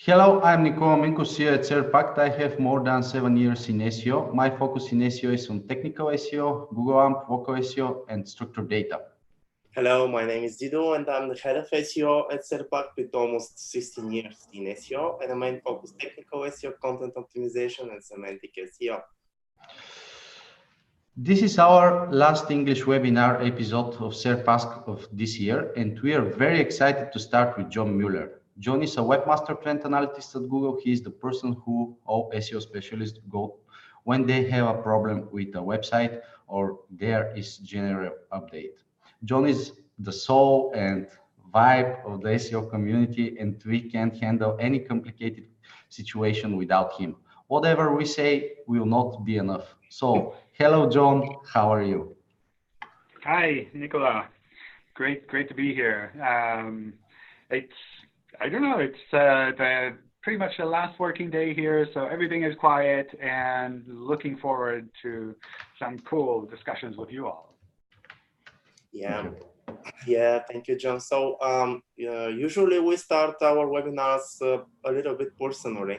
Hello, I'm Nicola Minkus here at Serpact. I have more than 7 years in SEO. My focus in SEO is on technical SEO, Google AMP, vocal SEO, and structured data. Hello, my name is Dido and I'm the head of SEO at Serpact with almost 16 years in SEO, and the main focus technical SEO, content optimization, and semantic SEO. This is our last English webinar episode of Serpact of this year, and we are very excited to start with John Mueller. John is a Webmaster trend analyst at Google. He is the person who all SEO specialists go when they have a problem with a website or there is general update. John is the soul and vibe of the SEO community, and we can't handle any complicated situation without him. Whatever we say will not be enough. So, hello, John. How are you? Hi, Nicola. Great to be here. I don't know. It's pretty much the last working day here, so everything is quiet, and looking forward to some cool discussions with you all. Yeah, thank you, John. So usually we start our webinars a little bit personally.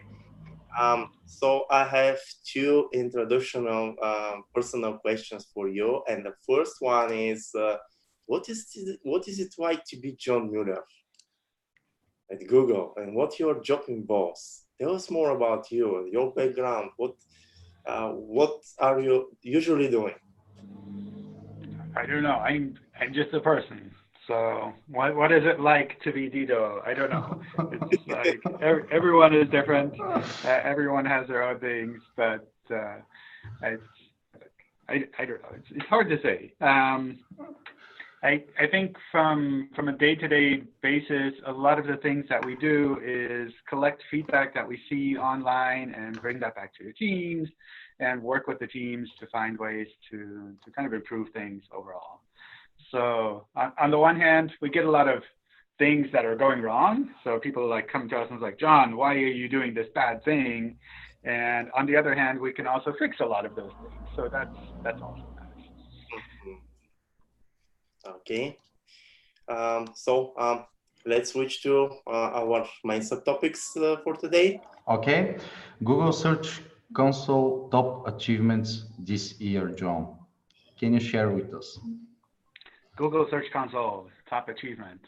So I have two introductional personal questions for you, and the first one is, what is it like to be John Mueller at Google, and what your job involves? Tell us more about you, your background. What are you usually doing? I don't know. I'm just a person. So what is it like to be Dido? I don't know. It's like everyone is different. Everyone has their own things, but I don't know. It's hard to say. I think from a day-to-day basis, a lot of the things that we do is collect feedback that we see online and bring that back to the teams and work with the teams to find ways to kind of improve things overall. So on the one hand, we get a lot of things that are going wrong. So people like come to us and like, John, why are you doing this bad thing? And on the other hand, we can also fix a lot of those things. So that's also nice. Okay. So let's switch to our main subtopics for today. Okay. Google Search Console top achievements this year, John. Can you share with us? Google Search Console top achievements.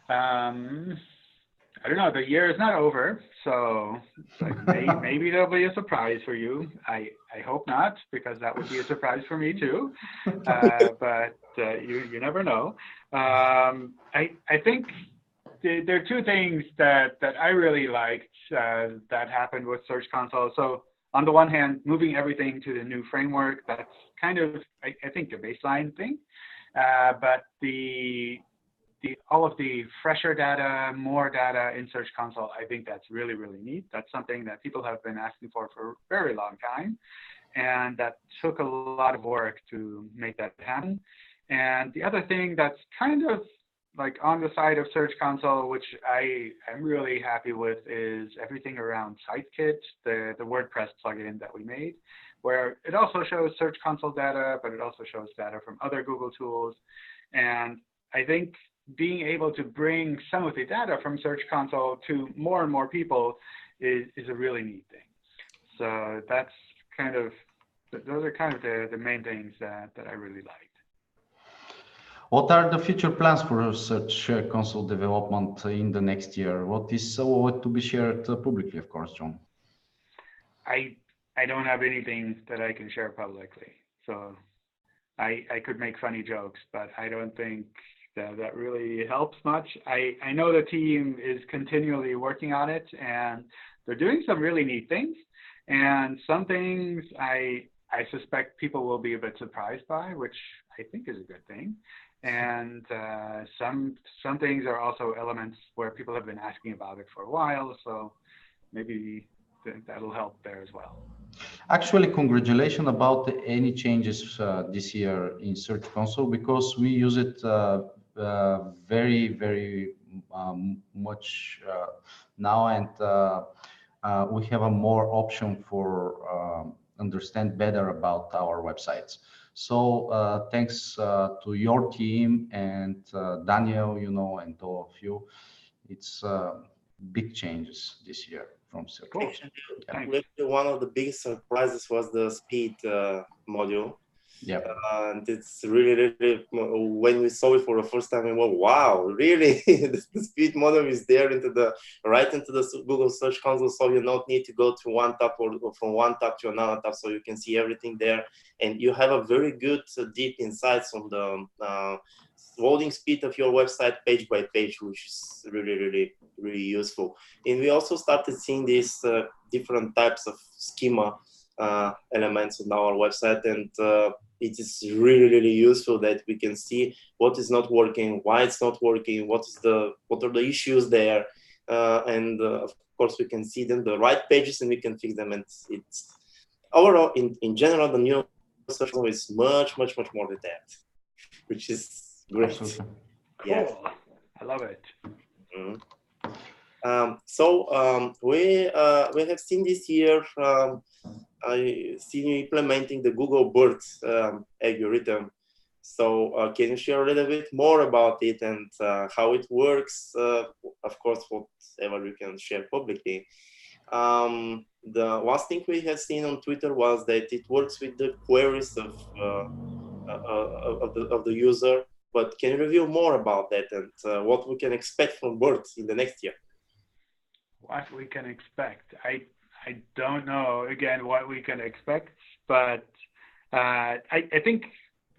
I don't know. The year is not over, so like maybe there'll be a surprise for you. I hope not, because that would be a surprise for me too. But you never know. I think there are two things that I really liked that happened with Search Console. So on the one hand, moving everything to the new framework, that's kind of I think a baseline thing. But all of the fresher data, more data in Search Console, I think that's really neat. That's something that people have been asking for a very long time, and that took a lot of work to make that happen. And the other thing that's kind of like on the side of Search Console, which I'm really happy with, is everything around SiteKit, the WordPress plugin that we made, where it also shows Search Console data, but it also shows data from other Google tools. And I think being able to bring some of the data from Search Console to more and more people is a really neat thing. So that's those are kind of the main things that I really liked. What are the future plans for Search Console development in the next year? What is to be shared publicly, of course, John? I don't have anything that I can share publicly. So I could make funny jokes, but I don't think that really helps much. I know the team is continually working on it, and they're doing some really neat things. And some things I suspect people will be a bit surprised by, which I think is a good thing. And some things are also elements where people have been asking about it for a while. So maybe that'll help there as well. Actually, congratulations about any changes this year in Search Console, because we use it very much now, and we have a more option for understand better about our websites. So thanks to your team and Daniel, and all of you. It's big changes this year from Serpact. Actually, one of the biggest surprises was the speed module. Yeah. And it's really, really, when we saw it for the first time, we went, wow, really? The speed model is there right into the Google Search Console, so you don't need to go to one tab or from one tab to another tab, so you can see everything there. And you have a very good, deep insights on the loading speed of your website page by page, which is really, really, really useful. And we also started seeing these different types of schema elements on our website, and it is really, really useful that we can see what is not working, why it's not working, what are the issues there, and of course we can see then the right pages and we can fix them. And it's overall, in general, the new search console is much more than that, which is great. Absolutely. Yeah, cool. I love it. We have seen this year. I see you implementing the Google BERT algorithm. So can you share a little bit more about it and how it works? Of course, whatever you can share publicly. The last thing we have seen on Twitter was that it works with the queries of the user. But can you reveal more about that and what we can expect from BERT in the next year? What we can expect? I don't know, again, what we can expect, but I think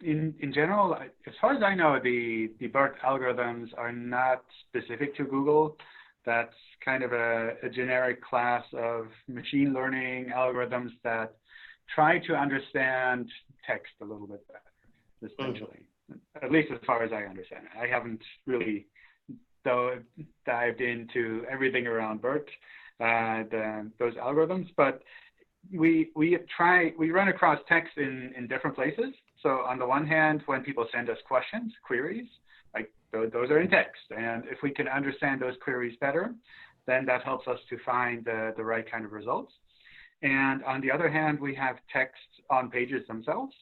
in general, as far as I know, the BERT algorithms are not specific to Google. That's kind of a generic class of machine learning algorithms that try to understand text a little bit better, essentially, at least as far as I understand it. I haven't really dived into everything around BERT. Those algorithms, but we run across text in different places. So on the one hand, when people send us questions, queries, like those are in text, and if we can understand those queries better, then that helps us to find the right kind of results. And on the other hand, we have text on pages themselves.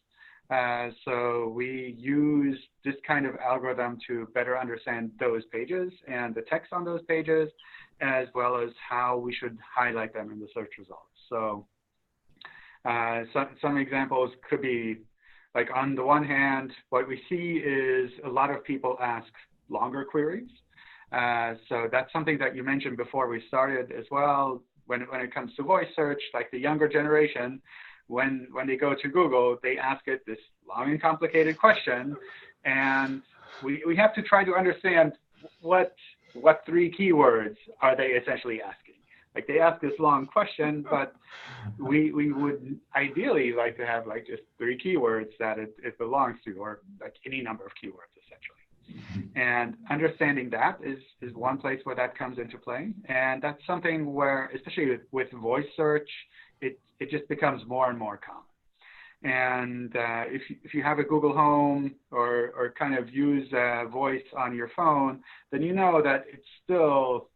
So we use this kind of algorithm to better understand those pages and the text on those pages, as well as how we should highlight them in the search results. So some examples could be, like, on the one hand, what we see is a lot of people ask longer queries. So that's something that you mentioned before we started as well. When it comes to voice search, like the younger generation, when they go to Google, they ask it this long and complicated question, and we have to try to understand what 3 keywords are they essentially asking. Like, they ask this long question, but we would ideally like to have like just 3 keywords that it belongs to, or like any number of keywords essentially. And understanding that is one place where that comes into play. And that's something where, especially with voice search, it just becomes more and more common. And if you have a Google Home or kind of use voice on your phone, then you know that it's still,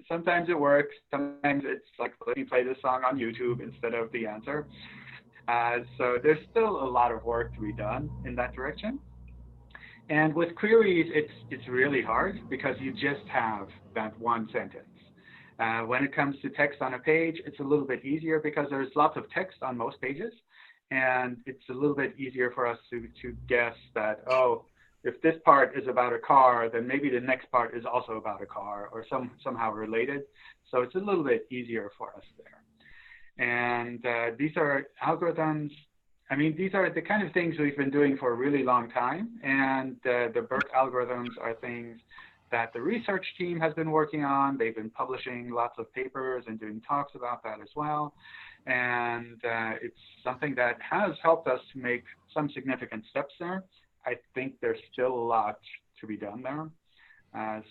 sometimes it works, sometimes it's like, let me play this song on YouTube instead of the answer. So there's still a lot of work to be done in that direction. And with queries, it's really hard because you just have that one sentence. When it comes to text on a page, it's a little bit easier because there's lots of text on most pages. And it's a little bit easier for us to guess that, oh, if this part is about a car, then maybe the next part is also about a car or somehow related. So it's a little bit easier for us there. And these are algorithms. I mean, these are the kind of things we've been doing for a really long time. And the BERT algorithms are things that the research team has been working on. They've been publishing lots of papers and doing talks about that as well. And it's something that has helped us to make some significant steps there. I think there's still a lot to be done there.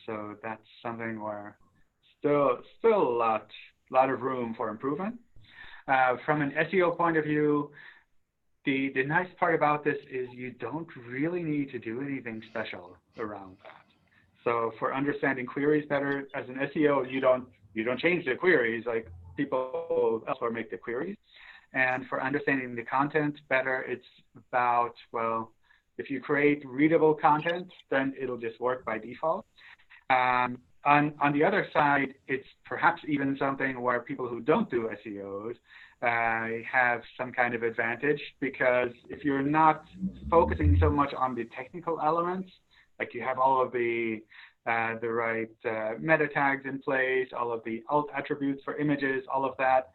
So that's something where still a lot of room for improvement. From an SEO point of view, the nice part about this is you don't really need to do anything special around that. So for understanding queries better, as an SEO, you don't change the queries, like people elsewhere make the queries. And for understanding the content better, it's about, well, if you create readable content, then it'll just work by default. on the other side, it's perhaps even something where people who don't do SEOs have some kind of advantage, because if you're not focusing so much on the technical elements, like you have all of the right meta tags in place, all of the alt attributes for images, all of that,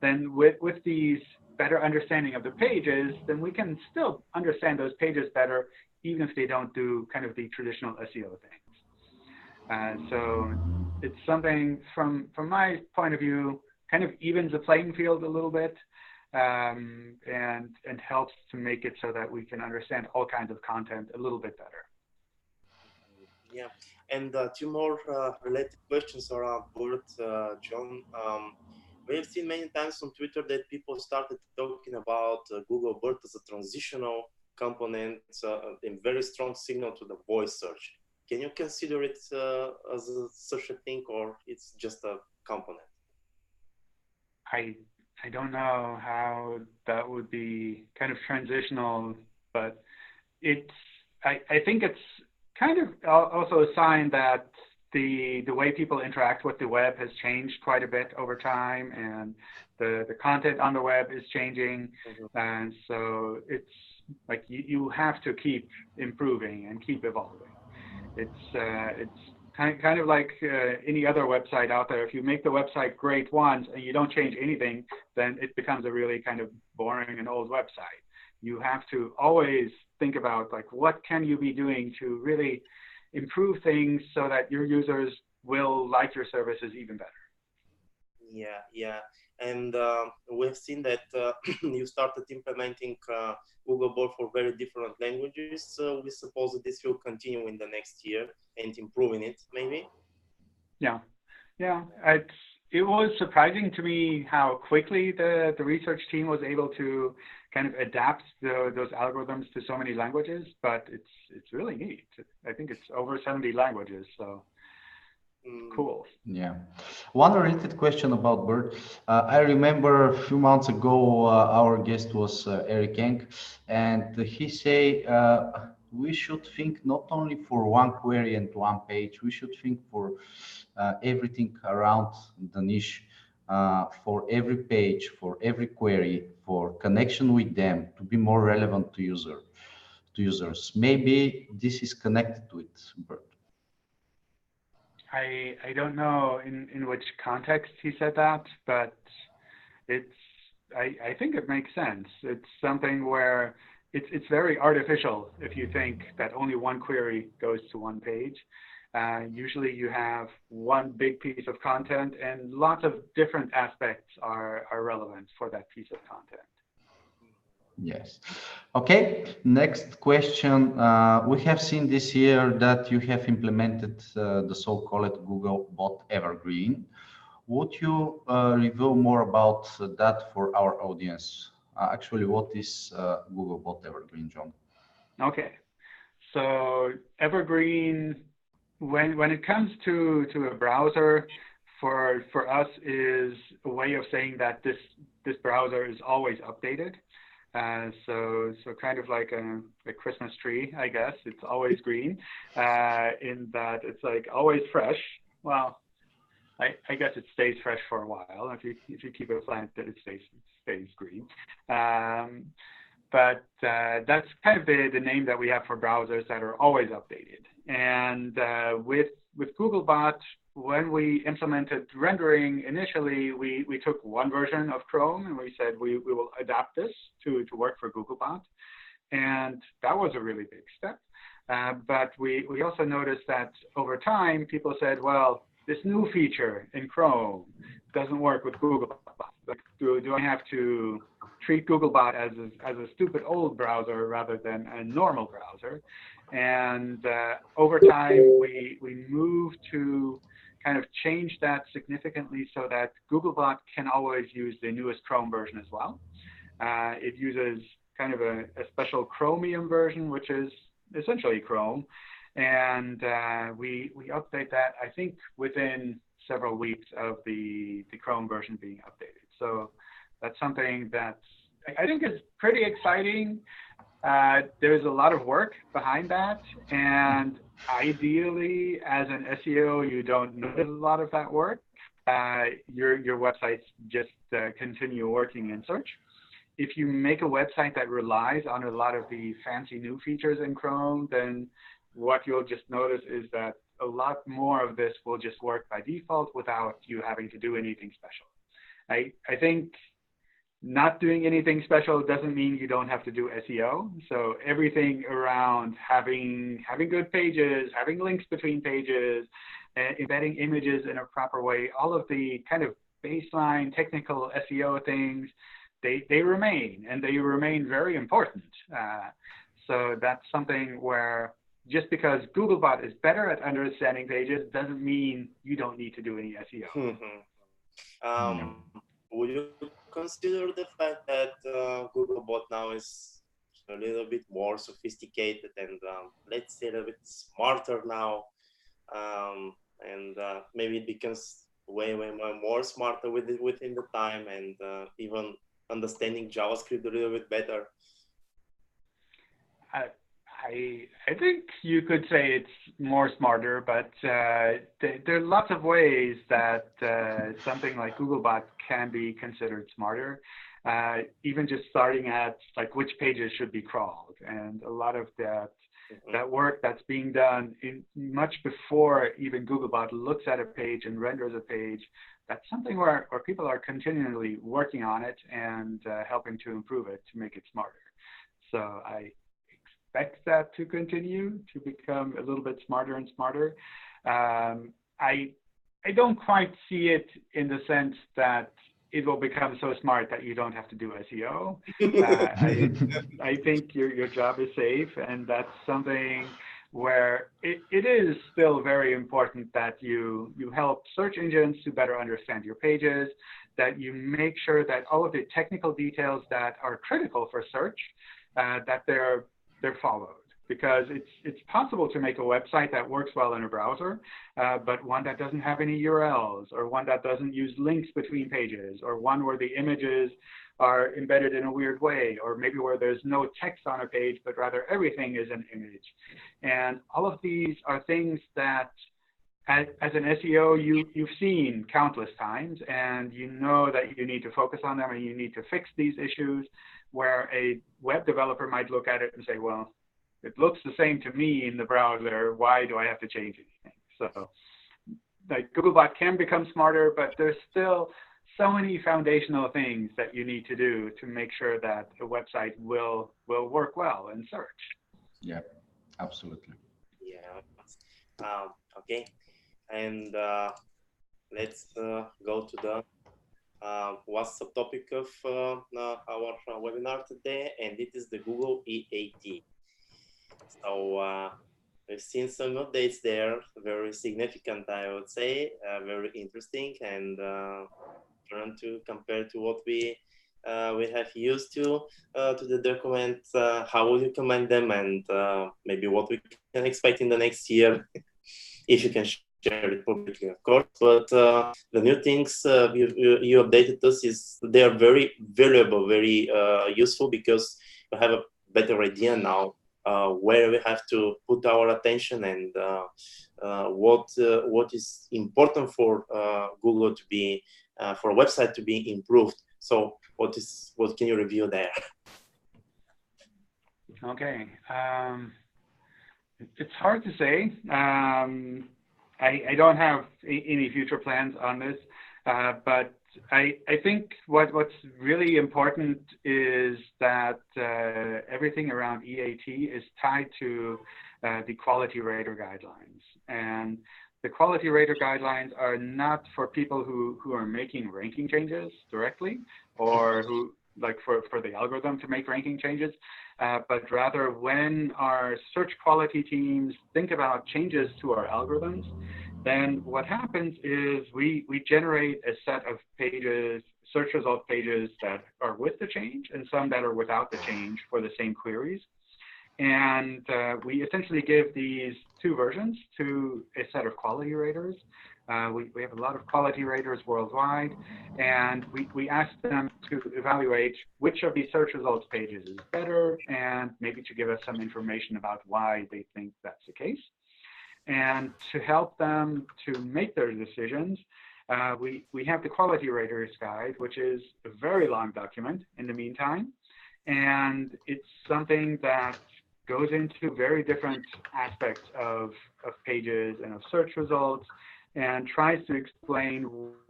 then with these better understanding of the pages, then we can still understand those pages better, even if they don't do kind of the traditional SEO things. So it's something from my point of view, kind of evens the playing field a little bit, and helps to make it so that we can understand all kinds of content a little bit better. Yeah, and two more related questions around BERT, John. We have seen many times on Twitter that people started talking about Google BERT as a transitional component and very strong signal to the voice search. Can you consider it as such a thing, or it's just a component? I don't know how that would be kind of transitional, but I think it's kind of also a sign that the way people interact with the web has changed quite a bit over time, and the content on the web is changing. And so it's like you have to keep improving and keep evolving. It's kind of like any other website out there. If you make the website great once and you don't change anything, then it becomes a really kind of boring and old website. You have to always think about, like, what can you be doing to really improve things so that your users will like your services even better. Yeah. And we've seen that you started implementing Google BERT for very different languages. So we suppose that this will continue in the next year and improving it, maybe? Yeah. It was surprising to me how quickly the research team was able to kind of adapt those algorithms to so many languages, but it's really neat. I think it's over 70 languages, so cool. Yeah. One related question about BERT. I remember a few months ago, our guest was Eric Eng, and he say we should think not only for one query and one page, we should think for everything around the niche, for every page, for every query, for connection with them to be more relevant to users. Maybe this is connected with BERT. I don't know in which context he said that, but I think it makes sense. It's something where it's very artificial if you think that only one query goes to one page. Usually you have one big piece of content and lots of different aspects are relevant for that piece of content. Yes. Okay. Next question. We have seen this year that you have implemented the so-called Google Bot Evergreen. Would you reveal more about that for our audience? Actually, what is Google Bot Evergreen, John? Okay. So Evergreen, when it comes to a browser, for us is a way of saying that this browser is always updated. So kind of like a Christmas tree, I guess. It's always green, in that it's like always fresh. Well, I guess it stays fresh for a while. If you keep it planted, it stays green. But that's kind of the name that we have for browsers that are always updated. And with Googlebot, when we implemented rendering initially, we took one version of Chrome and we said we will adapt this to work for Googlebot. And that was a really big step. But we also noticed that over time, people said, well, this new feature in Chrome doesn't work with Googlebot. Like, do I have to treat Googlebot as a stupid old browser rather than a normal browser? And over time, we moved to kind of change that significantly so that Googlebot can always use the newest Chrome version as well. It uses kind of a special Chromium version, which is essentially Chrome. And we update that, I think, within several weeks of the Chrome version being updated. So that's something that I think is pretty exciting. there's a lot of work behind that, and ideally, as an SEO, you don't notice a lot of that work. Your websites just continue working in search. If you make a website that relies on a lot of the fancy new features in Chrome, then what you'll just notice is that a lot more of this will just work by default without you having to do anything special. I think not doing anything special doesn't mean you don't have to do SEO. So everything around having good pages, having links between pages, embedding images in a proper way, all of the kind of baseline technical SEO things, they remain, and they remain very important. So that's something where just because Googlebot is better at understanding pages doesn't mean you don't need to do any SEO. Would you consider the fact that Googlebot now is a little bit more sophisticated and let's say a little bit smarter now, and maybe it becomes way more smarter within the time, and even understanding JavaScript a little bit better? I think you could say it's more smarter, but there are lots of ways that something like Googlebot can be considered smarter. Even just starting at like which pages should be crawled, and a lot of that work that's being done much before even Googlebot looks at a page and renders a page. That's something where people are continually working on it and helping to improve it to make it smarter. So I expect that to continue to become a little bit smarter and smarter. I don't quite see it in the sense that it will become so smart that you don't have to do SEO. I think your job is safe, and that's something where it is still very important that you help search engines to better understand your pages, that you make sure that all of the technical details that are critical for search, that they're followed. Because it's possible to make a website that works well in a browser, but one that doesn't have any URLs, or one that doesn't use links between pages, or one where the images are embedded in a weird way, or maybe where there's no text on a page, but rather everything is an image. And all of these are things that, as an SEO, you've seen countless times, and you know that you need to focus on them and you need to fix these issues, where a web developer might look at it and say, well, it looks the same to me in the browser. Why do I have to change anything? So like Googlebot can become smarter, but there's still so many foundational things that you need to do to make sure that a website will work well in search. Yeah, absolutely. Yeah. Okay. And let's go to the what's the topic of our webinar today, and it is the Google EAT. So we've seen some updates there, very significant, I would say, very interesting, and trying to compare to what we have used to the document. How would you recommend them, and maybe what we can expect in the next year, if you can share it publicly, of course. But the new things you updated us is they are very valuable, very useful, because we have a better idea now where we have to put our attention, and what is important for Google to be for a website to be improved. So what can you review there? Okay, it's hard to say. I don't have any future plans on this, but I think what's really important is that everything around EAT is tied to the quality rater guidelines. And the quality rater guidelines are not for people who are making ranking changes directly, or who like for the algorithm to make ranking changes, but rather when our search quality teams think about changes to our algorithms, then what happens is we generate a set of pages, search result pages that are with the change, and some that are without the change for the same queries. And we essentially give these two versions to a set of quality raters. We have a lot of quality raters worldwide, and we ask them to evaluate which of these search results pages is better, and maybe to give us some information about why they think that's the case. And to help them to make their decisions, we have the Quality Raters Guide, which is a very long document in the meantime. And it's something that goes into very different aspects of pages and of search results, and tries to explain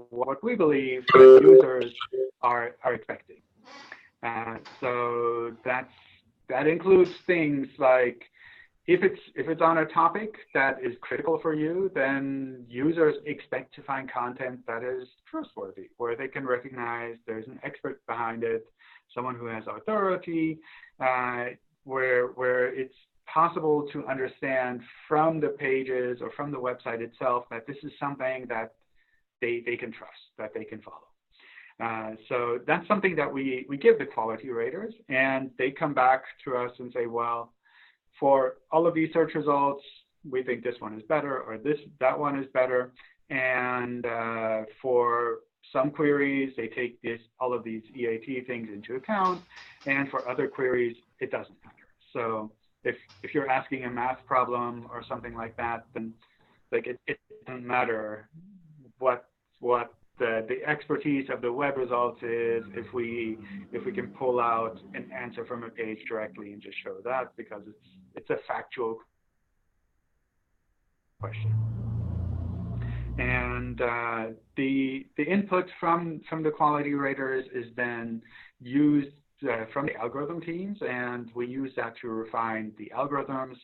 what we believe that users are expecting. So that includes things like, if it's on a topic that is critical for you, then users expect to find content that is trustworthy, where they can recognize there's an expert behind it, someone who has authority, where it's possible to understand from the pages or from the website itself that this is something that they can trust, that they can follow. So that's something that we give the quality raters, and they come back to us and say, well, for all of these search results, we think this one is better, or that one is better. And for some queries, they take all of these EAT things into account, and for other queries, it doesn't matter. So if you're asking a math problem or something like that, then like it doesn't matter what the expertise of the web results is if we can pull out an answer from a page directly and just show that, because it's a factual question. And the input from the quality raters is then used from the algorithm teams, and we use that to refine the algorithms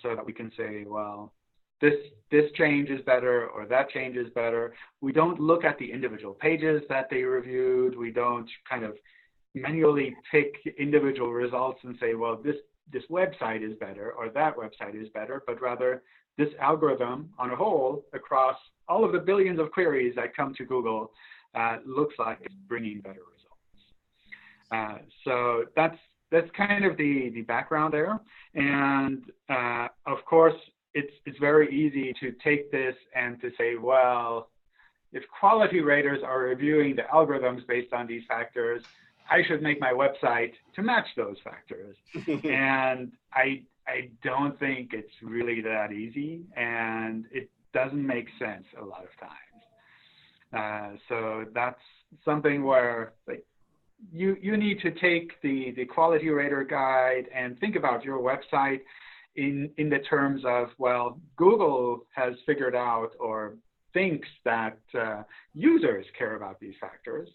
so that we can say, well, this change is better or that change is better. We don't look at the individual pages that they reviewed. We don't kind of manually pick individual results and say, well, this website is better or that website is better, but rather this algorithm on a whole across all of the billions of queries that come to Google looks like it's bringing better results. So that's kind of the background there. And of course, it's very easy to take this and to say, well, if quality raters are reviewing the algorithms based on these factors, I should make my website to match those factors. And I don't think it's really that easy, and it doesn't make sense a lot of times. So that's something where like you need to take the quality rater guide and think about your website in the terms of, well, Google has figured out or thinks that users care about these factors.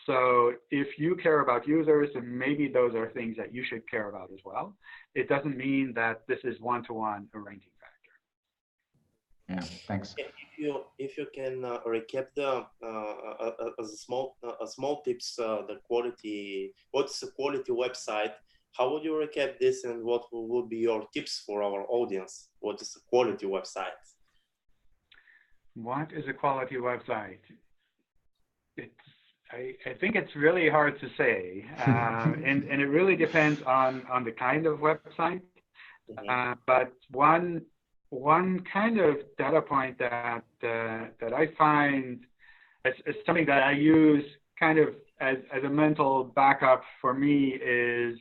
So if you care about users, then maybe those are things that you should care about as well. It doesn't mean that this is one-to-one a ranking factor. Yeah, thanks. If you can recap as a small tips, what's a quality website? How would you recap this, and what would be your tips for our audience? What is a quality website? What is a quality website? I think it's really hard to say, and it really depends on the kind of website. But one kind of data point that I find as something that I use kind of as a mental backup for me is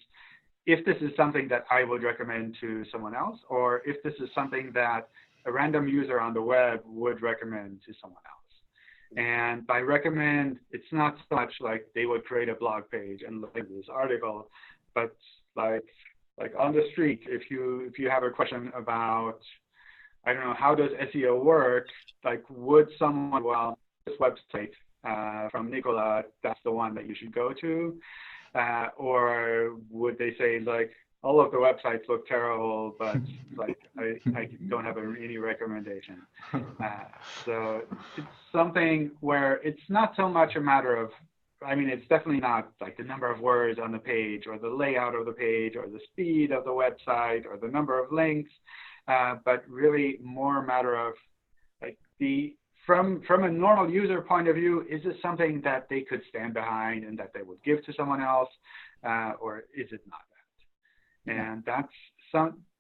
if this is something that I would recommend to someone else, or if this is something that a random user on the web would recommend to someone else. And by recommend, it's not so much like they would create a blog page and look at this article, but like on the street, if you have a question about, I don't know, how does SEO work? Like, would someone, well, this website from Nicola, that's the one that you should go to? Or would they say, like, all of the websites look terrible, but like I don't have any recommendation. So it's something where it's not so much a matter of, I mean, it's definitely not like the number of words on the page or the layout of the page or the speed of the website or the number of links, but really more a matter of like from a normal user point of view, is this something that they could stand behind and that they would give to someone else, or is it not? And that's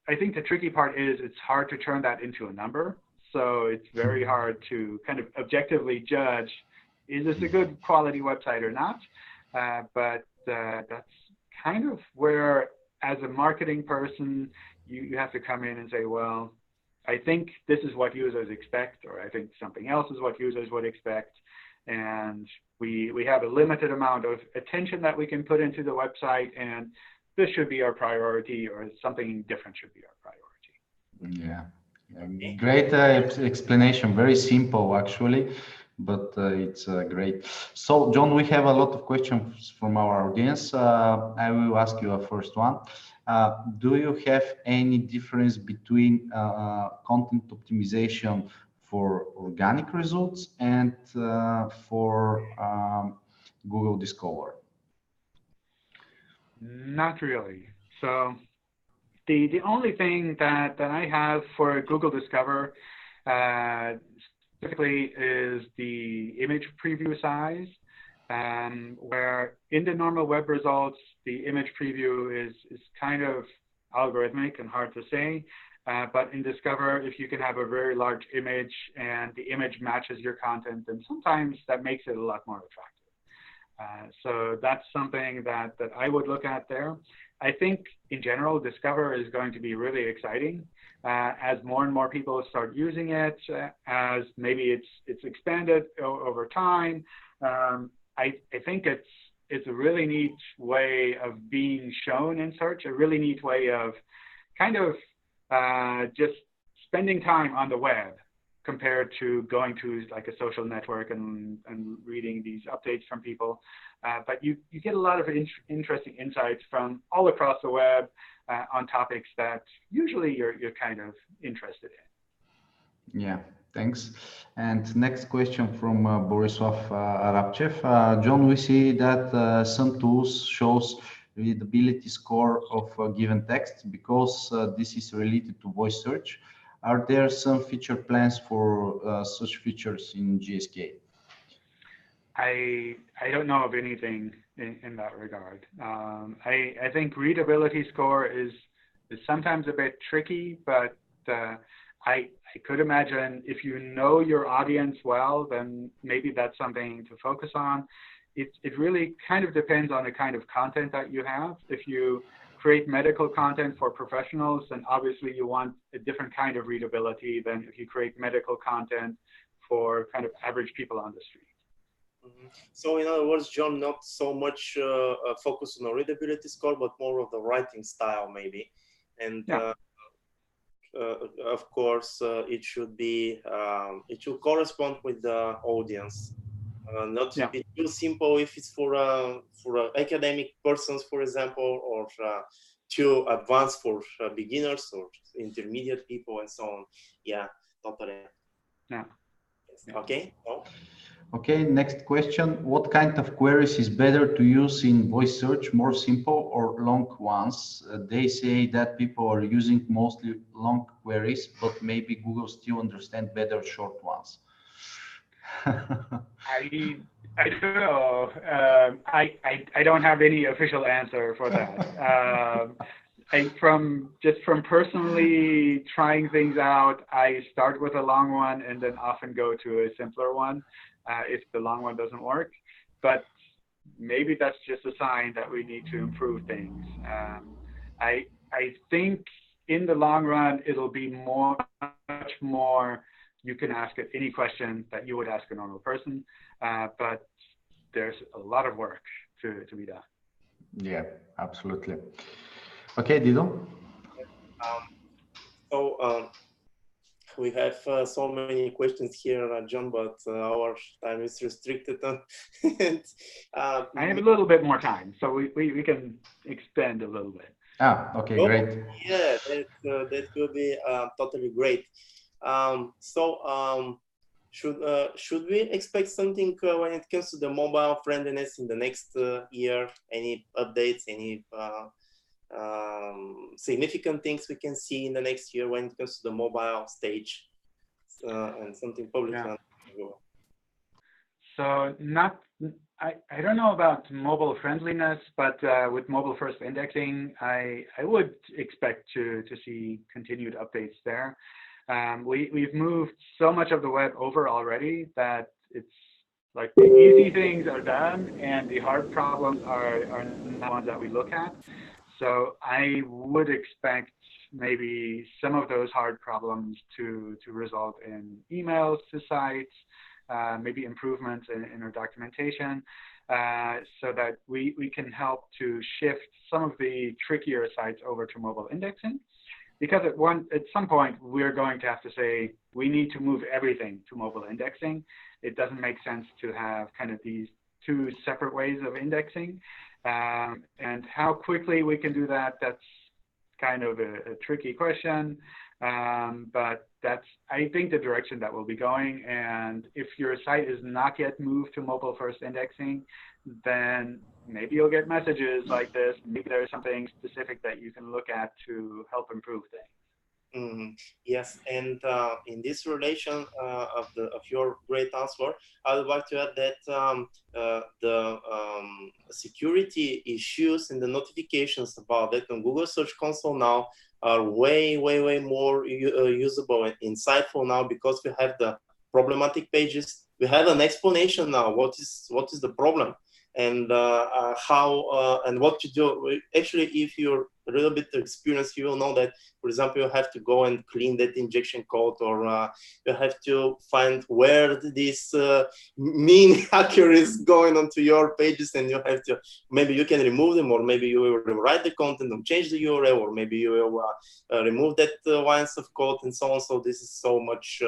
I think the tricky part is it's hard to turn that into a number. So it's very hard to kind of objectively judge, is this a good quality website or not? But that's kind of where, as a marketing person, you have to come in and say, well, I think this is what users expect, or I think something else is what users would expect. And we have a limited amount of attention that we can put into the website, and this should be our priority, or something different should be our priority. Yeah. Great explanation. Very simple, actually, but it's great. So, John, we have a lot of questions from our audience. I will ask you a first one. Do you have any difference between content optimization for organic results and for Google Discover? Not really. So the only thing that I have for Google Discover specifically is the image preview size, where in the normal web results, the image preview is kind of algorithmic and hard to say. But in Discover, if you can have a very large image and the image matches your content, then sometimes that makes it a lot more attractive. So that's something that I would look at there. I think in general, Discover is going to be really exciting as more and more people start using it, as maybe it's expanded over time. I think it's a really neat way of being shown in search, a really neat way of kind of just spending time on the web compared to going to like a social network and reading these updates from people. But you get a lot of interesting insights from all across the web on topics that usually you're kind of interested in. Yeah, thanks. And next question from Borisov Arabchev. John, we see that some tools shows readability score of a given text because this is related to voice search. Are there some feature plans for such features in GSK? I don't know of anything in that regard. I think readability score is sometimes a bit tricky, but I could imagine if you know your audience well, then maybe that's something to focus on. It really kind of depends on the kind of content that you have. If you create medical content for professionals, then obviously you want a different kind of readability than if you create medical content for kind of average people on the street. Mm-hmm. So in other words, John, not so much focus on the readability score, but more of the writing style maybe. And yeah. Of course, it should be, it should correspond with the audience. Not to be too simple if it's for academic persons, for example, or too advanced for beginners or intermediate people and so on. Yeah, totally. Yeah. Okay. Oh. Okay, next question. What kind of queries is better to use in voice search, more simple or long ones? They say that people are using mostly long queries, but maybe Google still understands better short ones. I don't know. I don't have any official answer for that. From personally trying things out, I start with a long one and then often go to a simpler one if the long one doesn't work. But maybe that's just a sign that we need to improve things. I think in the long run, it'll be much more. You can ask it any question that you would ask a normal person, but there's a lot of work to be done. Yeah, absolutely. Okay, Dido. We have so many questions here, John, but our time is restricted. And, I have a little bit more time, so we can expand a little bit. Okay, great. Yeah, that will be totally great. Should we expect something when it comes to the mobile friendliness in the next year? Any updates? Any significant things we can see in the next year when it comes to the mobile stage and something public? Yeah. So not I don't know about mobile friendliness, but with mobile first indexing, I would expect to see continued updates there. We've moved so much of the web over already that it's like the easy things are done and the hard problems are the ones that we look at. So I would expect maybe some of those hard problems to result in emails to sites, maybe improvements in our documentation, so that we can help to shift some of the trickier sites over to mobile indexing. Because at some point, we're going to have to say, we need to move everything to mobile indexing. It doesn't make sense to have kind of these two separate ways of indexing. And how quickly we can do that, that's kind of a tricky question. But that's, I think, the direction that we'll be going. And if your site is not yet moved to mobile first indexing, then maybe you'll get messages like this. Maybe there's something specific that you can look at to help improve things. Yes, and in this relation of your great answer, I would like to add that the security issues and the notifications about that on Google Search Console now are way more usable and insightful now, because we have the problematic pages. We have an explanation now. What is the problem? And how and what to do. Actually, if you're a little bit experienced, you will know that, for example, you have to go and clean that injection code, or you have to find where this mean hacker is going onto your pages, and you have to, maybe you can remove them, or maybe you will rewrite the content and change the URL, or maybe you will remove that lines of code and so on. So this is so much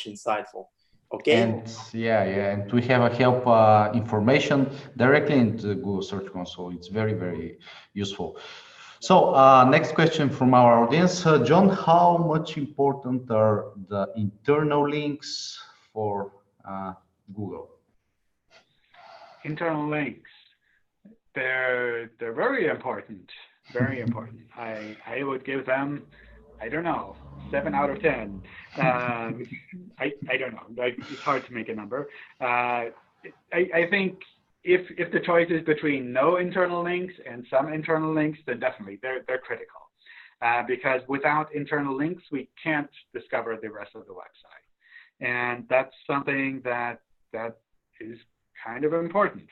insightful. Okay. And and we have a help information directly into Google Search Console. It's very useful. So next question from our audience, John, how much important are the internal links for Google? Internal links, they're very important. Very important. I would give them, I don't know, 7 out of 10. I don't know. It's hard to make a number. I think if the choice is between no internal links and some internal links, then definitely they're critical. Because without internal links, we can't discover the rest of the website, and that's something that is kind of important.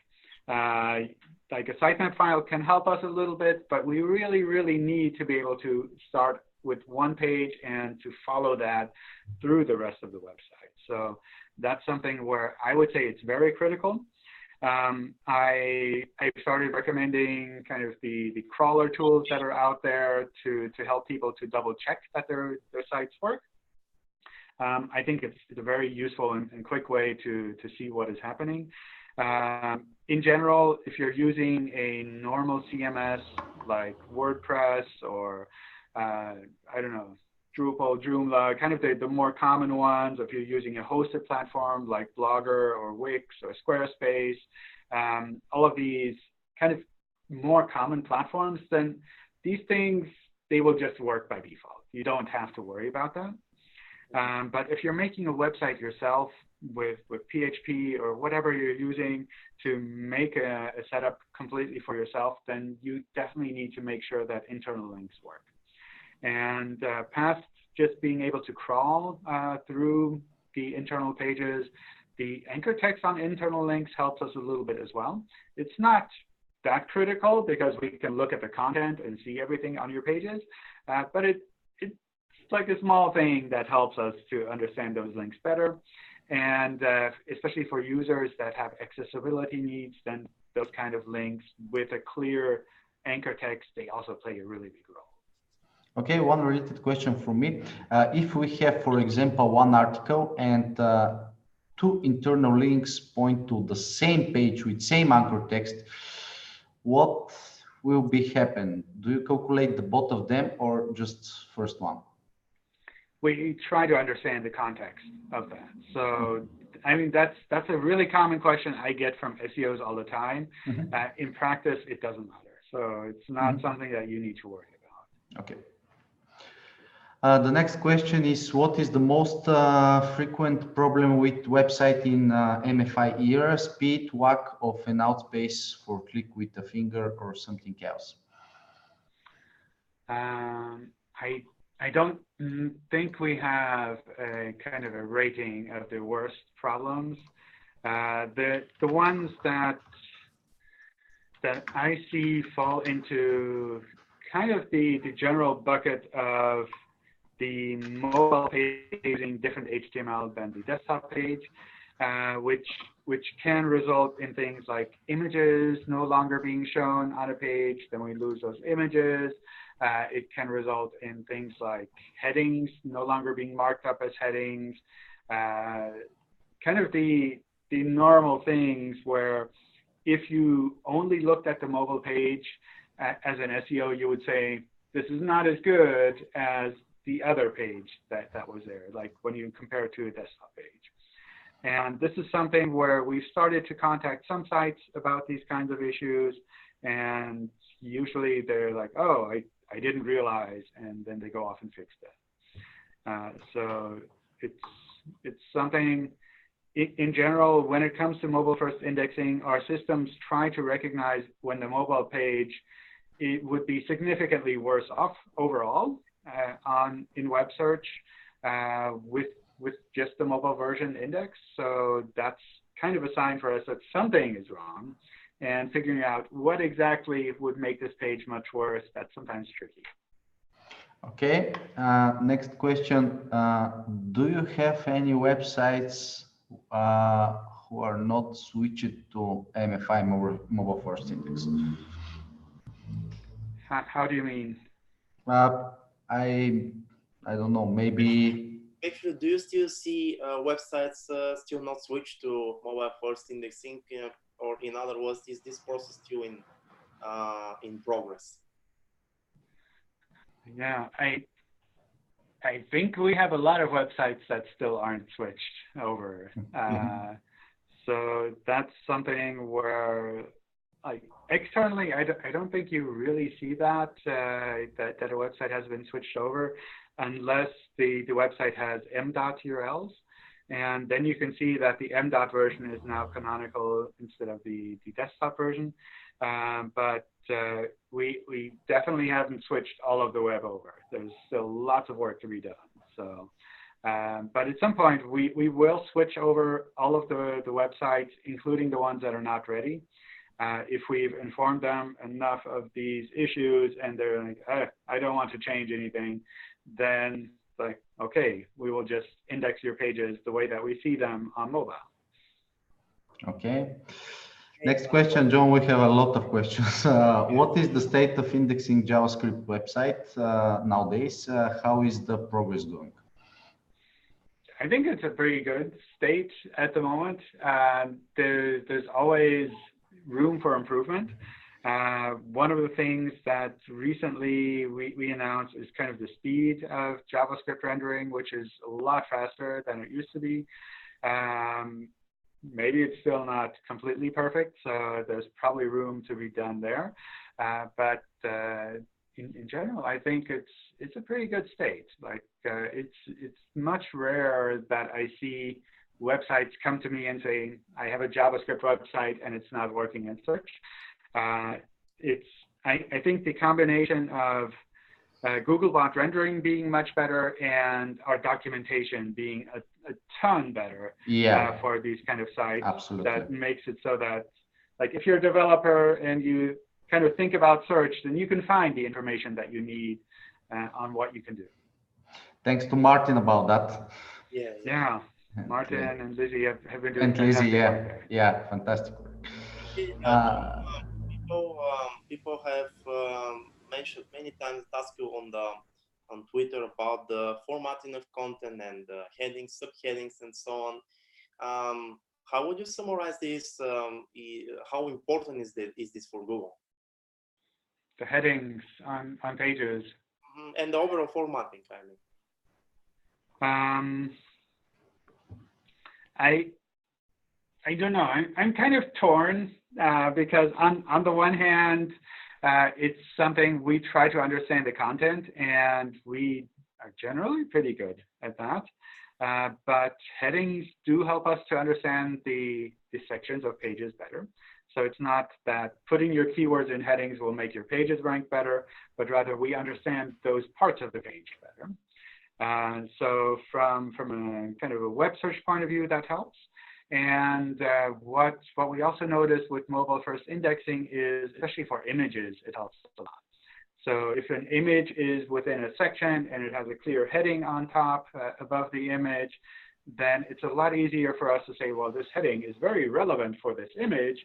Like a sitemap file can help us a little bit, but we really need to be able to start with one page and to follow that through the rest of the website. So that's something where I would say it's very critical. I started recommending kind of the crawler tools that are out there to help people to double check that their sites work. I think it's a very useful and quick way to see what is happening. In general, if you're using a normal CMS like WordPress or I don't know, Drupal, Joomla, kind of the more common ones. If you're using a hosted platform like Blogger or Wix or Squarespace, all of these kind of more common platforms, then these things, they will just work by default. You don't have to worry about that. But if you're making a website yourself with PHP or whatever you're using to make a setup completely for yourself, then you definitely need to make sure that internal links work. And past just being able to crawl through the internal pages, the anchor text on internal links helps us a little bit as well. It's not that critical because we can look at the content and see everything on your pages, but it's like a small thing that helps us to understand those links better. And especially for users that have accessibility needs, then those kind of links with a clear anchor text, they also play a really big role. Okay, one related question from me. If we have, for example, one article and two internal links point to the same page with same anchor text, what will be happen? Do you calculate the both of them or just first one? We try to understand the context of that. So, I mean, that's a really common question I get from SEOs all the time. Mm-hmm. In practice, it doesn't matter. So it's not something that you need to worry about. Okay. The next question is, what is the most frequent problem with website in MFI era? Speed, lack of an outspace for click with a finger or something else? I don't think we have a kind of a rating of the worst problems. The ones that I see fall into kind of the general bucket of the mobile page using different HTML than the desktop page, which can result in things like images no longer being shown on a page. Then we lose those images. It can result in things like headings no longer being marked up as headings. Kind of the normal things where if you only looked at the mobile page as an SEO, you would say, this is not as good as the other page that was there, like when you compare it to a desktop page. And this is something where we've started to contact some sites about these kinds of issues, and usually they're like, oh, I didn't realize, and then they go off and fix that. So it's something, in general, when it comes to mobile first indexing, our systems try to recognize when the mobile page, it would be significantly worse off overall in web search with just the mobile version index. So that's kind of a sign for us that something is wrong, and figuring out what exactly would make this page much worse, that's sometimes tricky. Okay, next question. Do you have any websites who are not switched to MFI mobile first index? How do you mean? I don't know, maybe. Actually, do you still see websites still not switched to mobile first indexing, or in other words, is this process still in progress? Yeah, I think we have a lot of websites that still aren't switched over. So that's something where, like, externally, I don't think you really see that that a website has been switched over, unless the website has m.urls, and then you can see that the m. version is now canonical instead of the desktop version. But we definitely haven't switched all of the web over. There's still lots of work to be done. So, but at some point we will switch over all of the websites, including the ones that are not ready. If we've informed them enough of these issues and they're like, I don't want to change anything, then like, okay, we will just index your pages the way that we see them on mobile. Okay. Next question, John. We have a lot of questions. What is the state of indexing JavaScript website nowadays? How is the progress going? I think it's a pretty good state at the moment. There's always room for improvement. One of the things that recently we announced is kind of the speed of JavaScript rendering, which is a lot faster than it used to be. Maybe it's still not completely perfect, so there's probably room to be done there. But in general, I think it's a pretty good state. Like it's much rarer that I see websites come to me and say, I have a JavaScript website and it's not working in search. I think the combination of Googlebot rendering being much better and our documentation being a ton better for these kind of sites, absolutely, that makes it so that, like, if you're a developer and you kind of think about search, then you can find the information that you need on what you can do. Thanks to Martin about that. Yeah. Martin and Lizzie have been doing fantastic work there. Fantastic. People have mentioned many times, asked you on Twitter about the formatting of content and headings, subheadings, and so on. How would you summarize this? How important is this for Google? The headings on pages. And the overall formatting, I mean. I don't know. I'm kind of torn because on the one hand, it's something we try to understand the content, and we generally pretty good at that. But headings do help us to understand the sections of pages better. So it's not that putting your keywords in headings will make your pages rank better, but rather we understand those parts of the page better. So from a kind of a web search point of view, that helps. And what we also notice with mobile first indexing is, especially for images, it helps a lot. So if an image is within a section and it has a clear heading on top above the image, then it's a lot easier for us to say, well, this heading is very relevant for this image.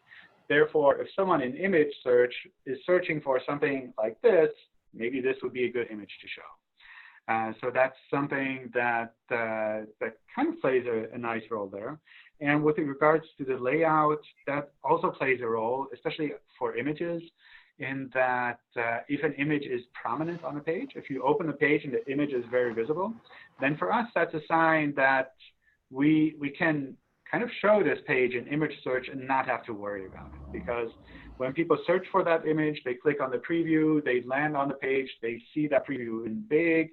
Therefore, if someone in image search is searching for something like this, maybe this would be a good image to show. So that's something that kind of plays a nice role there. And with regards to the layout, that also plays a role, especially for images, in that if an image is prominent on a page, if you open the page and the image is very visible, then for us, that's a sign that we can kind of show this page in image search and not have to worry about it. Because when people search for that image, they click on the preview, they land on the page, they see that preview in big,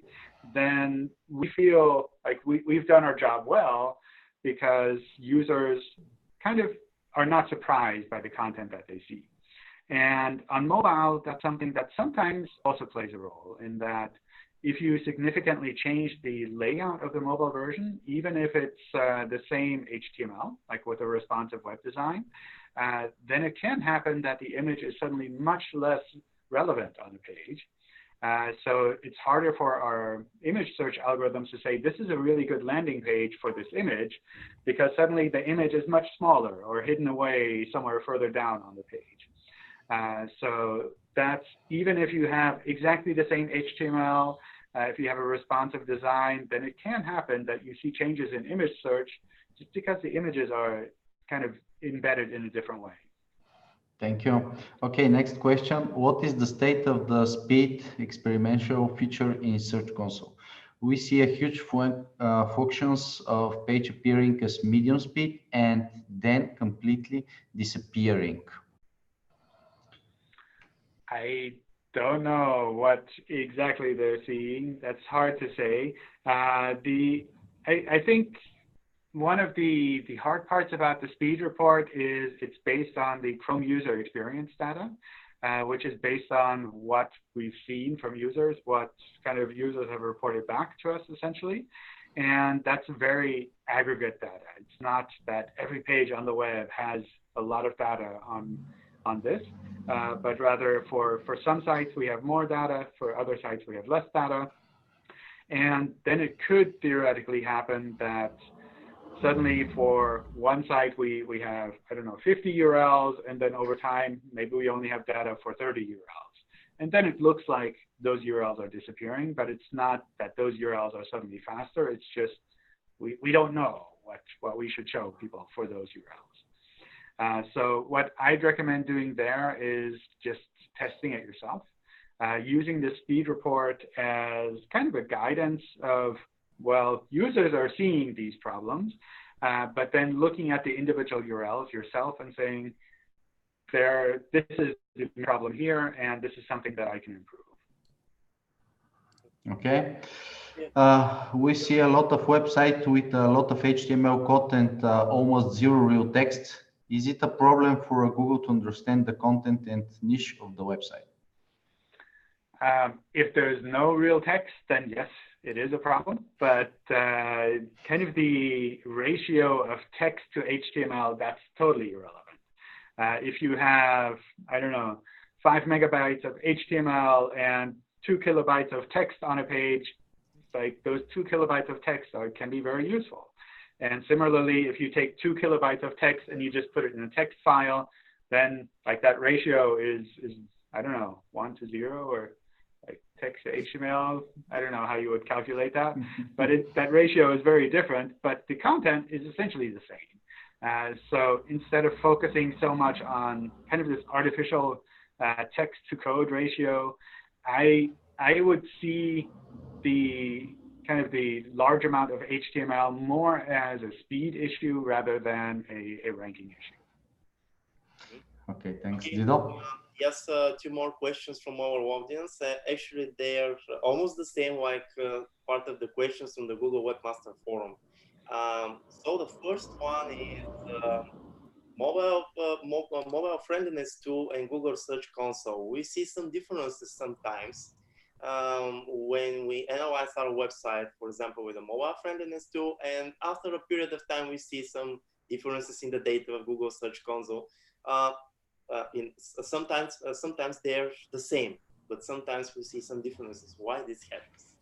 then we feel like we've done our job well, because users kind of are not surprised by the content that they see. And on mobile, that's something that sometimes also plays a role, in that if you significantly change the layout of the mobile version, even if it's the same HTML, like with a responsive web design, then it can happen that the image is suddenly much less relevant on the page. So it's harder for our image search algorithms to say, this is a really good landing page for this image, because suddenly the image is much smaller or hidden away somewhere further down on the page. So that's, even if you have exactly the same HTML, if you have a responsive design, then it can happen that you see changes in image search just because the images are kind of embedded in a different way. Thank you. Okay, next question. What is the state of the speed experimental feature in Search Console? We see a huge functions of page appearing as medium speed and then completely disappearing. I don't know what exactly they're seeing. That's hard to say. I think one of the hard parts about the speed report is it's based on the Chrome user experience data, which is based on what we've seen from users, what kind of users have reported back to us, essentially. And that's very aggregate data. It's not that every page on the web has a lot of data on this, but rather for some sites we have more data, for other sites we have less data. And then it could theoretically happen that suddenly for one site we have, I don't know, 50 URLs, and then over time maybe we only have data for 30 URLs. And then it looks like those URLs are disappearing, but it's not that those URLs are suddenly faster. It's just we don't know what we should show people for those URLs. So what I'd recommend doing there is just testing it yourself, using the speed report as kind of a guidance of, well, users are seeing these problems, but then looking at the individual URLs yourself and saying, this is the problem here, and this is something that I can improve. Okay. We see a lot of websites with a lot of HTML code and almost zero real text. Is it a problem for Google to understand the content and niche of the website? If there's no real text, then yes, it is a problem. But kind of the ratio of text to HTML, that's totally irrelevant. If you have, I don't know, 5 megabytes of HTML and 2 kilobytes of text on a page, like those 2 kilobytes of text can be very useful. And similarly, if you take 2 kilobytes of text and you just put it in a text file, then like that ratio is I don't know, 1 to 0, or like text to HTML. I don't know how you would calculate that, but that ratio is very different, but the content is essentially the same. So instead of focusing so much on kind of this artificial text to code ratio, I would see the kind of the large amount of HTML more as a speed issue rather than a ranking issue. Okay, thanks, Dido. yes, two more questions from our audience. Actually, they're almost the same, like part of the questions from the Google Webmaster forum. So the first one is mobile friendliness tool and Google Search Console. We see some differences sometimes when we analyze our website, for example, with a mobile friendliness tool, and after a period of time, we see some differences in the data of Google Search Console. Sometimes they're the same, but sometimes we see some differences. Why this happens?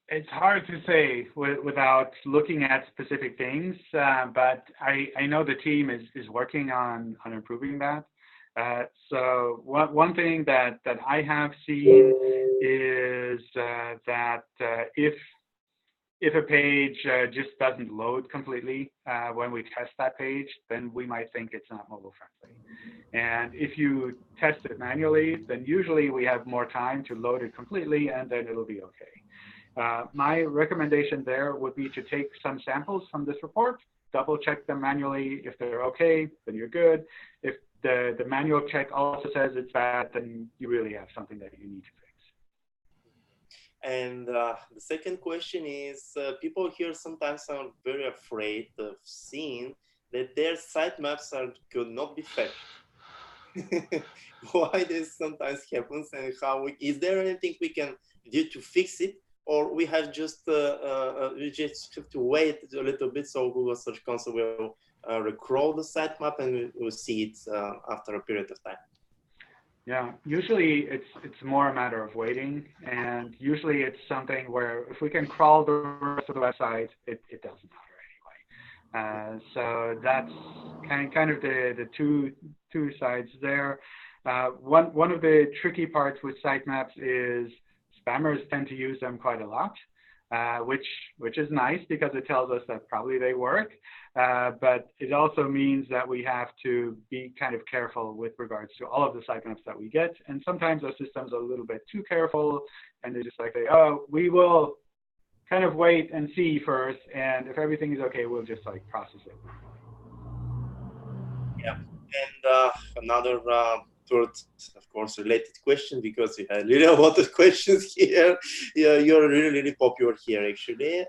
It's hard to say without looking at specific things, but I know the team is working on improving that. So one thing that I have seen is that if a page just doesn't load completely when we test that page, then we might think it's not mobile friendly. And if you test it manually, then usually we have more time to load it completely, and then it'll be okay. My recommendation there would be to take some samples from this report, double check them manually. If they're okay, then you're good. If the manual check also says it's bad, then you really have something that you need to fix. And the second question is, people here sometimes are very afraid of seeing that their sitemaps could not be fetched. Why this sometimes happens, and is there anything we can do to fix it, or we just have to wait a little bit so Google Search Console will recrawl the sitemap and we'll see it after a period of time? Yeah, usually it's more a matter of waiting, and usually it's something where if we can crawl the rest of the website, it doesn't matter anyway. So that's kind of the two sides there. One of the tricky parts with sitemaps is spammers tend to use them quite a lot, which is nice because it tells us that probably they work. But it also means that we have to be kind of careful with regards to all of the sitemaps that we get. And sometimes our systems are a little bit too careful, and they just like say, oh, we will kind of wait and see first, and if everything is okay, we'll just like process it. Yeah, and another third, of course, related question, because you had really a lot of questions here. Yeah, you're really popular here, actually.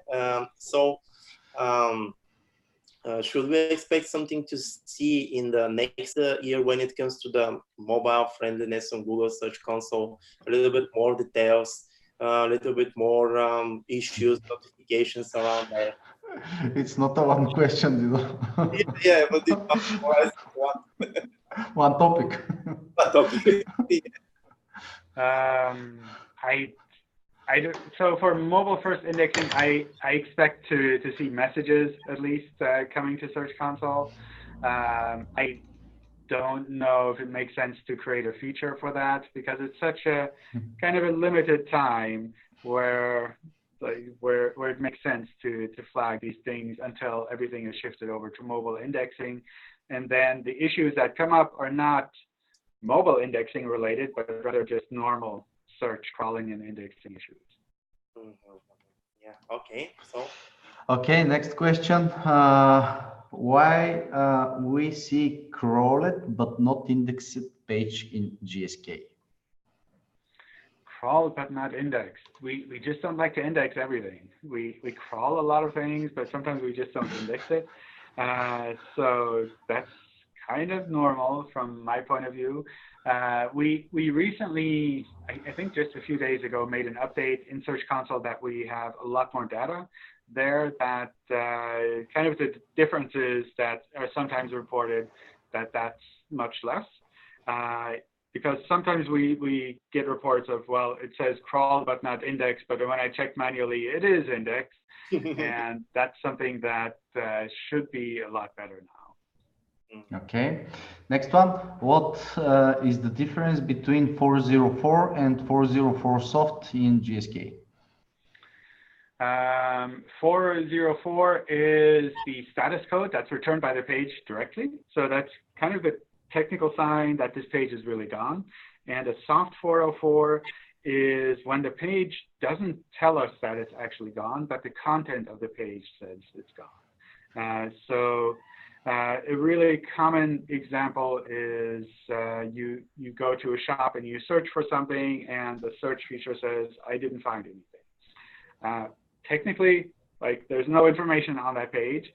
Should we expect something to see in the next year when it comes to the mobile friendliness on Google Search Console? A little bit more details, a little bit more issues, notifications around that. It's not a one question, you know. Yeah, but it's one topic. One topic. So for mobile first indexing, I expect to see messages at least coming to Search Console. I don't know if it makes sense to create a feature for that because it's such a kind of a limited time where it makes sense to flag these things until everything is shifted over to mobile indexing. And then the issues that come up are not mobile indexing related, but rather just normal search, crawling, and indexing issues. Yeah, okay. So. Okay, next question. Why we see crawled but not indexed page in GSK? Crawl but not indexed. We just don't like to index everything. We crawl a lot of things, but sometimes we just don't index it. So that's kind of normal from my point of view. We recently, I think just a few days ago, made an update in Search Console that we have a lot more data there, that kind of the differences that are sometimes reported, that's much less. Because sometimes we get reports of, well, it says crawl but not indexed, but when I check manually, it is indexed. And that's something that should be a lot better now. Okay, next one. What is the difference between 404 and 404 soft in GSK? 404 is the status code that's returned by the page directly. So that's kind of the technical sign that this page is really gone. And a soft 404 is when the page doesn't tell us that it's actually gone, but the content of the page says it's gone. A really common example is you go to a shop and you search for something, and the search feature says, "I didn't find anything." Technically, like there's no information on that page.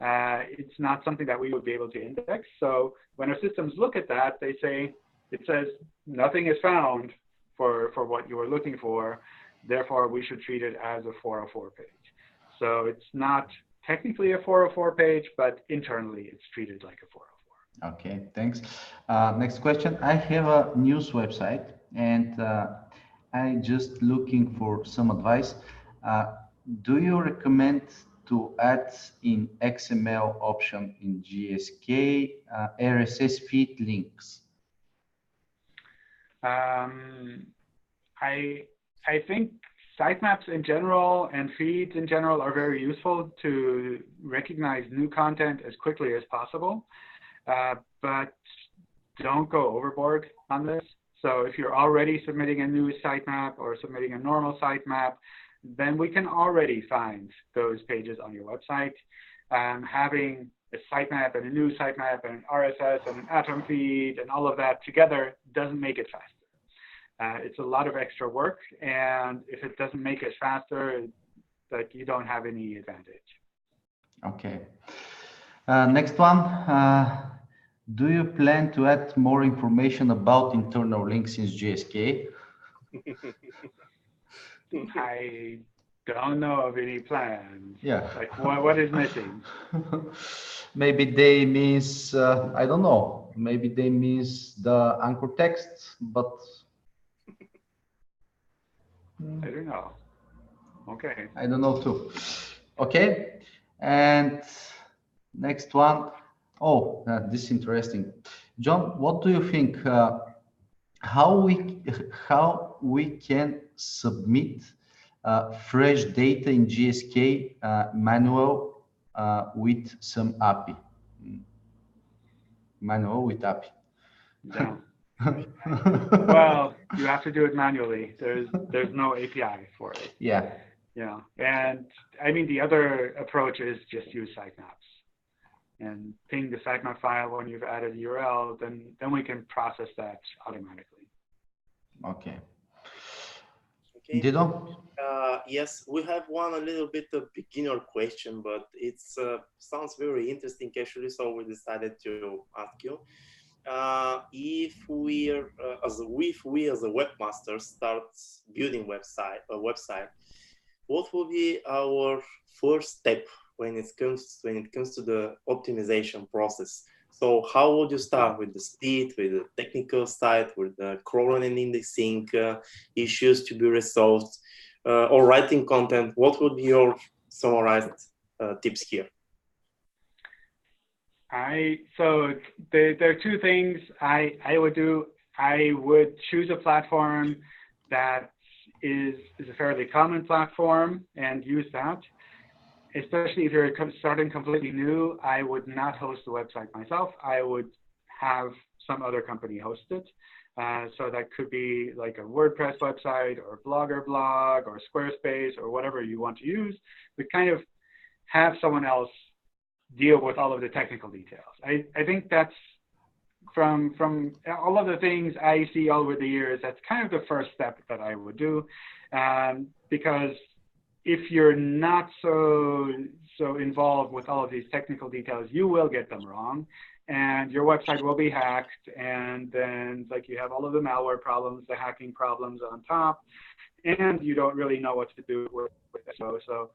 It's not something that we would be able to index. So when our systems look at that, they say, it says nothing is found for what you were looking for. Therefore, we should treat it as a 404 page. So it's not technically a 404 page, but internally it's treated like a 404. Okay, thanks. Next question. I have a news website and I just looking for some advice. Do you recommend to add in XML option in GSK RSS feed links? I think sitemaps in general and feeds in general are very useful to recognize new content as quickly as possible, but don't go overboard on this. So if you're already submitting a new sitemap or submitting a normal sitemap, then we can already find those pages on your website. Having a sitemap and a new sitemap and an RSS and an Atom feed and all of that together doesn't make it faster. It's a lot of extra work, and if it doesn't make it faster, like you don't have any advantage. Okay. Next one. Do you plan to add more information about internal links in GSK? I don't know of any plans. Yeah. Like what is missing? Maybe they means, I don't know, maybe they means the anchor text, but I don't know. Okay. I don't know too. Okay. And next one. Oh, this is interesting. John, what do you think? How we can submit fresh data in GSK manual with some API? Manual with API. No. Well, you have to do it manually. There's no API for it. Yeah. Yeah. And I mean, the other approach is just use sitemaps and ping the sitemap file when you've added a URL, then we can process that automatically. Okay. Okay. Dido? Yes, we have one a little bit of beginner question, but it sounds very interesting actually, so we decided to ask you. If we as a webmaster start building a website, what will be our first step when it comes to the optimization process? So how would you start with the speed, with the technical side, with the crawling and indexing issues to be resolved, or writing content? What would be your summarized tips here? So there are two things I would do. I would choose a platform that is a fairly common platform and use that. Especially if you're starting completely new, I would not host the website myself. I would have some other company host it. So that could be like a WordPress website or Blogger blog or Squarespace or whatever you want to use, but kind of have someone else deal with all of the technical details. I think that's from all of the things I see over the years, that's kind of the first step that I would do, because if you're not so involved with all of these technical details, you will get them wrong, and your website will be hacked, and then like you have all of the malware problems, the hacking problems on top, and you don't really know what to do with it. So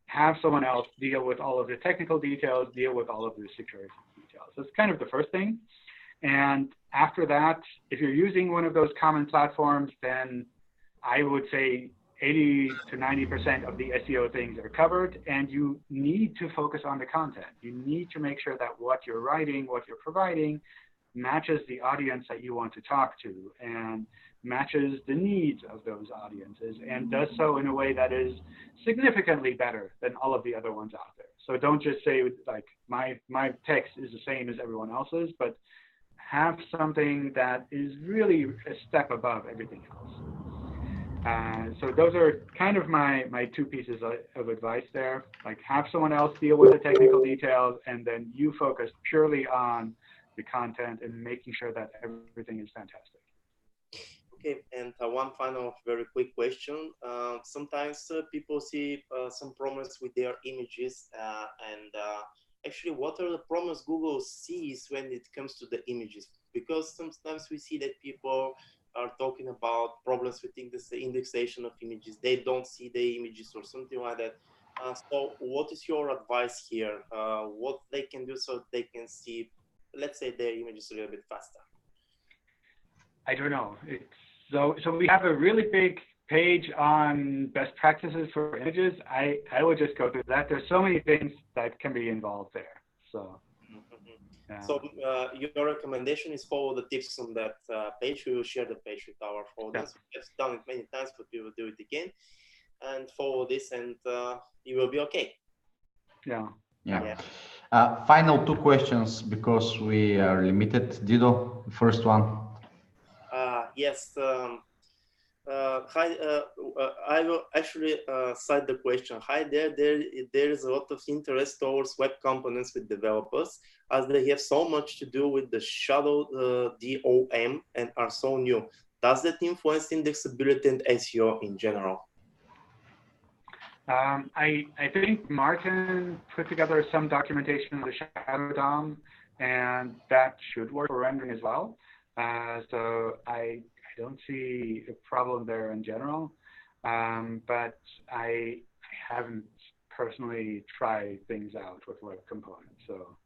have someone else deal with all of the technical details, deal with all of the security details. That's kind of the first thing. And after that, if you're using one of those common platforms, then I would say 80 to 90% of the SEO things are covered, and you need to focus on the content. You need to make sure that what you're writing, what you're providing, matches the audience that you want to talk to and matches the needs of those audiences, and does so in a way that is significantly better than all of the other ones out there. So don't just say like my text is the same as everyone else's, but have something that is really a step above everything else. So those are kind of my two pieces of advice there. Like, have someone else deal with the technical details, and then you focus purely on the content and making sure that everything is fantastic. Okay, and one final very quick question. Sometimes people see some problems with their images, and actually, what are the problems Google sees when it comes to the images? Because sometimes we see that people are talking about problems with the indexation of images. They don't see the images or something like that. So what is your advice here? What they can do so they can see, let's say, their images a little bit faster? I don't know. So we have a really big page on best practices for images. I would just go through that. There's so many things that can be involved there. So. So your recommendation is follow the tips on that page. We will share the page with our audience. We have done it many times, but we will do it again. And follow this, and you will be okay. Yeah. Final two questions because we are limited. Dido, first one. Yes. Hi, I will actually cite the question. Hi there. There is a lot of interest towards web components with developers, as they have so much to do with the shadow DOM and are so new. Does that influence indexability and SEO in general? I think Martin put together some documentation of the shadow DOM, and that should work for rendering as well. So I don't see a problem there in general, but I haven't personally tried things out with web components. So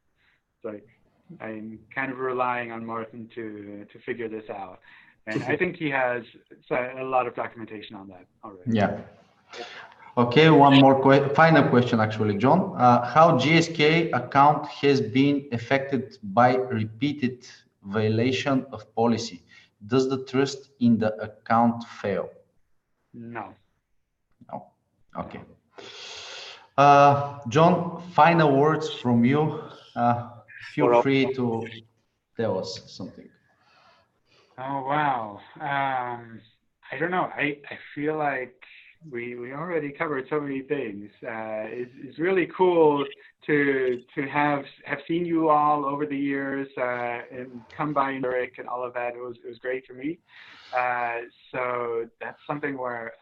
I'm kind of relying on Martin to figure this out. And I think he has a lot of documentation on that already. Yeah. Okay, one more final question, actually, John. How GSK account has been affected by repeated violation of policy? Does the trust in the account fail? No. No. Okay. John, final words from you. Feel free to tell us something. Oh, wow. I don't know. I feel like we already covered so many things. It's really cool to have seen you all over the years and come by in Zurich and all of that. It was great for me. So that's something where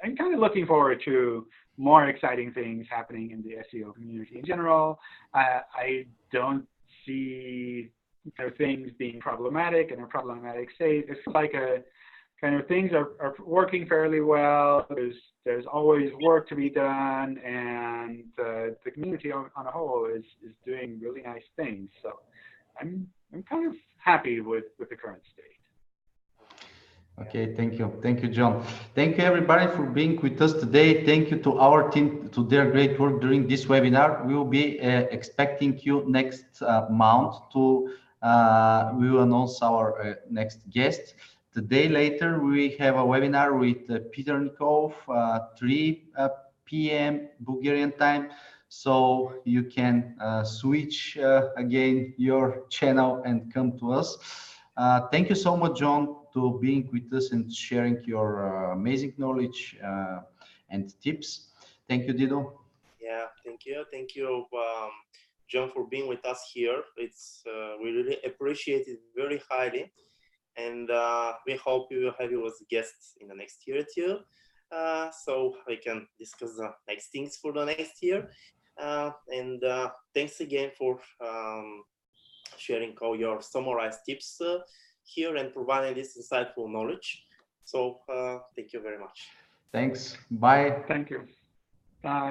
I'm kind of looking forward to more exciting things happening in the SEO community in general. I don't see things being problematic in a problematic state. It's like a kind of things are working fairly well. There's always work to be done, and the community on a whole is doing really nice things. So I'm kind of happy with the current state. Okay, thank you, John. Thank you, everybody, for being with us today. Thank you to our team to their great work during this webinar. We will be expecting you next month to we will announce our next guest. The day later, we have a webinar with Peter Nikov, 3 p.m. Bulgarian time. So you can switch again your channel and come to us. Thank you so much, John, to being with us and sharing your amazing knowledge and tips. Thank you, Dido. Yeah, thank you. Thank you, John, for being with us here. It's we really appreciate it very highly. And we hope we will have you as guests in the next year too. So we can discuss the next things for the next year. And thanks again for sharing all your summarized tips here and providing this insightful knowledge. So thank you very much. Thanks. Bye. Thank you. Bye.